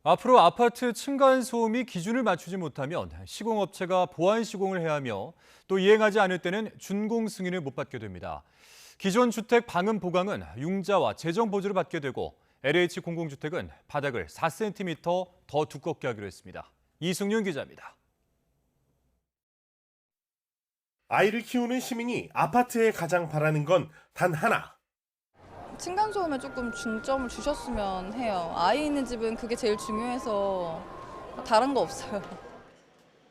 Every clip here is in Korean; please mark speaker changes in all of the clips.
Speaker 1: 앞으로 아파트 층간소음이 기준을 맞추지 못하면 시공업체가 보완 시공을 해야 하며 또 이행하지 않을 때는 준공 승인을 못 받게 됩니다. 기존 주택 방음 보강은 융자와 재정 보조를 받게 되고 LH 공공주택은 바닥을 4cm 더 두껍게 하기로 했습니다. 이승윤 기자입니다.
Speaker 2: 아이를 키우는 시민이 아파트에 가장 바라는 건 단 하나.
Speaker 3: 층간소음에 조금 중점을 주셨으면 해요. 아이 있는 집은 그게 제일 중요해서 다른 거 없어요.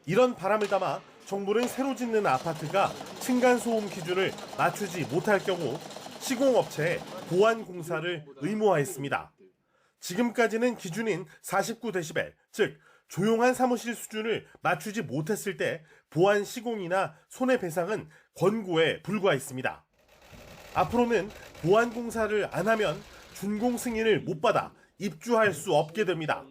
Speaker 2: 이런 바람을 담아 정부는 새로 짓는 아파트가 층간소음 기준을 맞추지 못할 경우 시공업체에 보완 공사를 의무화했습니다. 지금까지는 기준인 49데시벨, 즉 조용한 사무실 수준을 맞추지 못했을 때 보완 시공이나 손해배상은 권고에 불과했습니다. 앞으로는 보완 공사를 안 하면 준공 승인을 못 받아 입주할 수 없게 됩니다.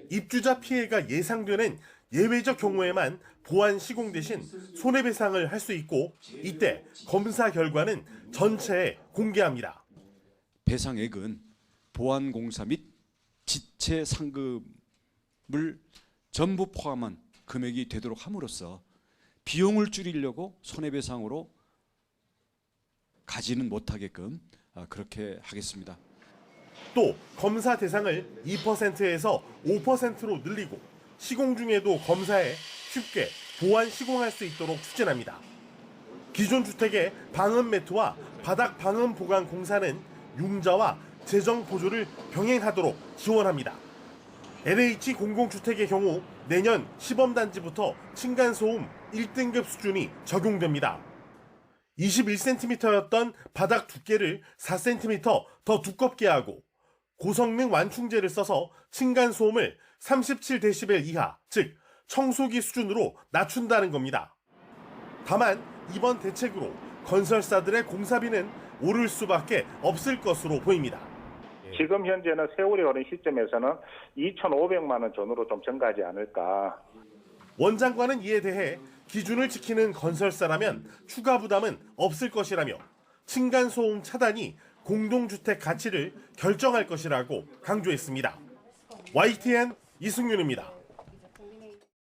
Speaker 2: 입주자 피해가 예상되는 예외적 경우에만 보완 시공 대신 손해배상을 할 수 있고 이때 검사 결과는 전체에 공개합니다.
Speaker 4: 배상액은 보완공사 및 지체 상금을 전부 포함한 금액이 되도록 함으로써 비용을 줄이려고 손해배상으로 가지는 못하게끔 그렇게 하겠습니다.
Speaker 2: 또 검사 대상을 2%에서 5%로 늘리고 시공 중에도 검사에 쉽게 보완 시공할 수 있도록 추진합니다. 기존 주택의 방음 매트와 바닥 방음 보강 공사는 융자와 재정 보조를 병행하도록 지원합니다. LH 공공주택의 경우 내년 시범단지부터 층간소음 1등급 수준이 적용됩니다. 21cm였던 바닥 두께를 4cm 더 두껍게 하고 고성능 완충제를 써서 층간소음을 37데시벨 이하, 즉 청소기 수준으로 낮춘다는 겁니다. 다만 이번 대책으로 건설사들의 공사비는 오를 수밖에 없을 것으로 보입니다.
Speaker 5: 지금 현재는 세월이 흐른 시점에서는 2,500만 원 전후로 좀 증가하지 않을까.
Speaker 2: 원장관은 이에 대해 기준을 지키는 건설사라면 추가 부담은 없을 것이라며 층간소음 차단이 공동주택 가치를 결정할 것이라고 강조했습니다. YTN 이승윤입니다.